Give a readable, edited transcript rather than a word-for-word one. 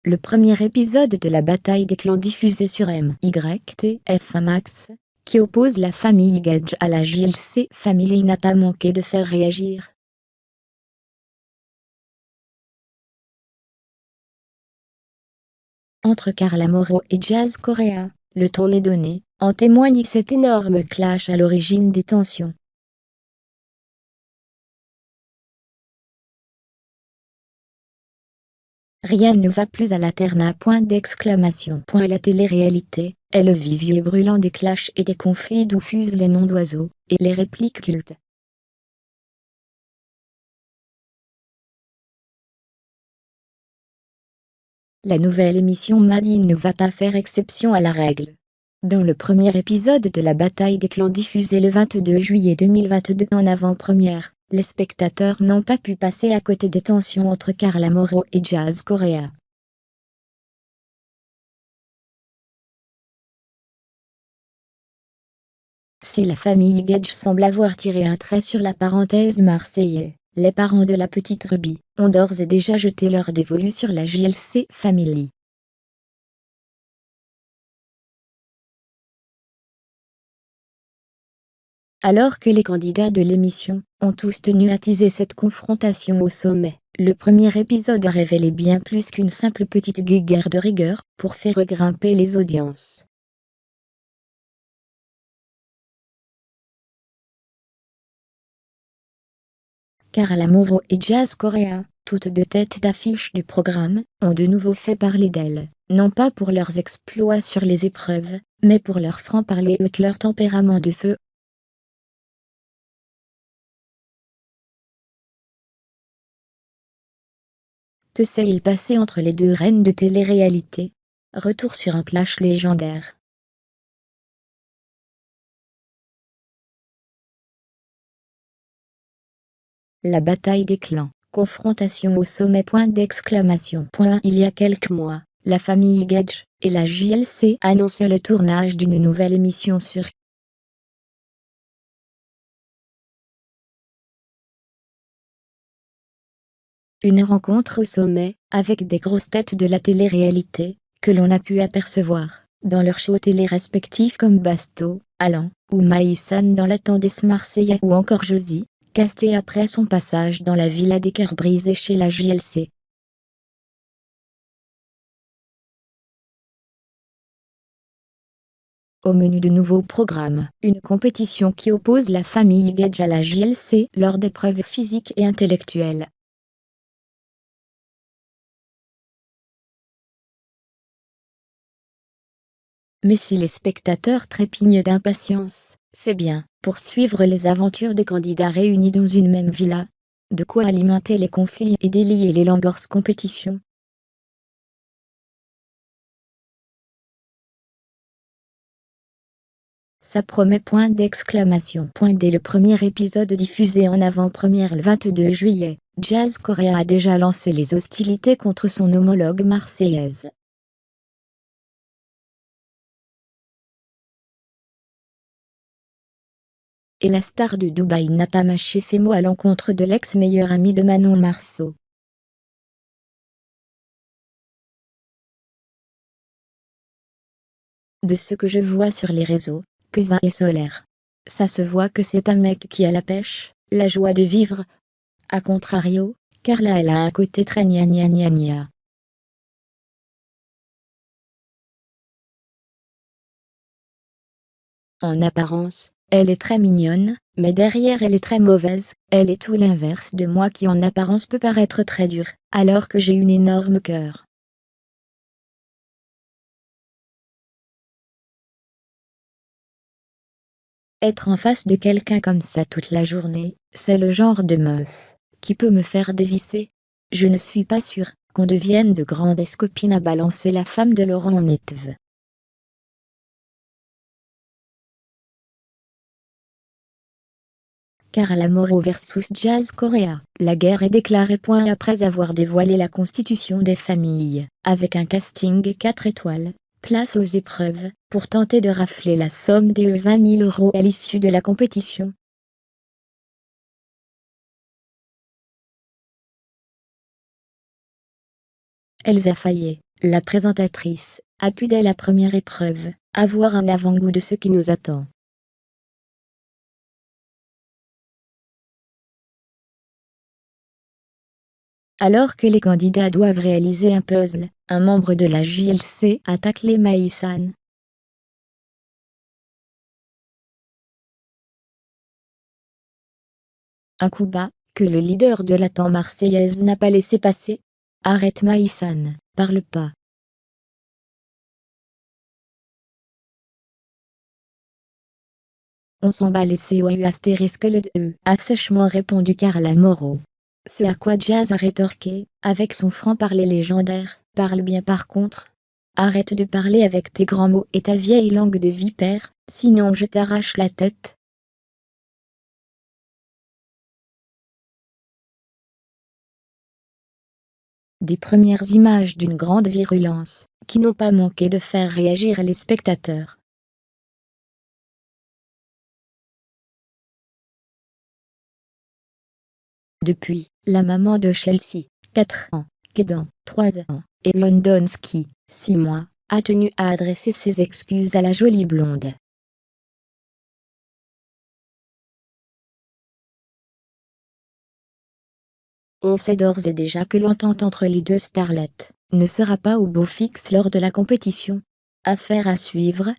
le premier épisode de la bataille des clans diffusé sur MYTF1 Max, qui oppose la famille Gage à la JLC Family, n'a pas manqué de faire réagir. Entre Carla Moreau et Jazz Correa, le ton est donné, en témoigne cet énorme clash à l'origine des tensions. Rien ne va plus à la Terna. La télé-réalité est le vivier brûlant des clashs et des conflits d'où fusent les noms d'oiseaux et les répliques cultes. La nouvelle émission Mad In ne va pas faire exception à la règle. Dans le premier épisode de la bataille des clans diffusé le 22 juillet 2022 en avant-première, les spectateurs n'ont pas pu passer à côté des tensions entre Carla Moreau et Jazz Correa. Si la famille Gage semble avoir tiré un trait sur la parenthèse marseillais, les parents de la petite Ruby ont d'ores et déjà jeté leur dévolu sur la JLC Family. Alors que les candidats de l'émission ont tous tenu à teaser cette confrontation au sommet, le premier épisode a révélé bien plus qu'une simple petite guéguerre de rigueur pour faire grimper les audiences. Carla Moreau et Jazz Correa, toutes deux têtes d'affiche du programme, ont de nouveau fait parler d'elles, non pas pour leurs exploits sur les épreuves, mais pour leur franc-parler et leur tempérament de feu. Que s'est-il passé entre les deux reines de télé-réalité? Retour sur un clash légendaire. La bataille des clans, confrontation au sommet. Il y a quelques mois, la famille Gage et la JLC annonçaient le tournage d'une nouvelle émission sur une rencontre au sommet, avec des grosses têtes de la télé-réalité, que l'on a pu apercevoir, dans leurs shows télé respectifs comme Basto, Alan, ou Maïsan dans la tendance Marseillais, ou encore Josie, castée après son passage dans la Villa des Cœurs Brisés chez la JLC. Au menu de nouveaux programmes, une compétition qui oppose la famille Gage à la JLC lors d'épreuves physiques et intellectuelles. Mais si les spectateurs trépignent d'impatience, c'est bien pour suivre les aventures des candidats réunis dans une même villa. De quoi alimenter les conflits et délier les langues hors compétition. Ça promet. Dès le premier épisode diffusé en avant-première le 22 juillet, Jazz Correa a déjà lancé les hostilités contre son homologue marseillaise. Et la star de Dubaï n'a pas mâché ses mots à l'encontre de l'ex-meilleur ami de Manon Marceau. De ce que je vois sur les réseaux, Kevin est solaire. Ça se voit que c'est un mec qui a la pêche, la joie de vivre. A contrario, Carla elle a un côté très gna gna gna gna. En apparence, elle est très mignonne, mais derrière elle est très mauvaise. Elle est tout l'inverse de moi qui en apparence peut paraître très dure, alors que j'ai une énorme cœur. Être en face de quelqu'un comme ça toute la journée, c'est le genre de meuf qui peut me faire dévisser. Je ne suis pas sûre qu'on devienne de grandes copines à balancer la femme de Laurent en étve. Carla Moreau versus Jazz Correa. La guerre est déclarée. Après avoir dévoilé la constitution des familles, avec un casting 4 étoiles, place aux épreuves, pour tenter de rafler la somme des 20 000 € à l'issue de la compétition. Elsa Faye, La présentatrice a pu dès la première épreuve avoir un avant-goût de ce qui nous attend. Alors que les candidats doivent réaliser un puzzle, un membre de la JLC attaque les Maïsan. Un coup bas, que le leader de la temps marseillaise n'a pas laissé passer. Arrête Maïsan, parle pas. On s'en bat les COU astérisque le E, a sèchement répondu Carla Moreau. Ce à quoi Jazz a rétorqué, avec son franc-parler légendaire, parle bien par contre. Arrête de parler avec tes grands mots et ta vieille langue de vipère, sinon je t'arrache la tête. Des premières images d'une grande virulence, qui n'ont pas manqué de faire réagir les spectateurs. Depuis, la maman de Chelsea, 4 ans, Kedan, 3 ans, et Londonski, 6 mois, a tenu à adresser ses excuses à la jolie blonde. On sait d'ores et déjà que l'entente entre les deux starlets ne sera pas au beau fixe lors de la compétition. Affaire à suivre,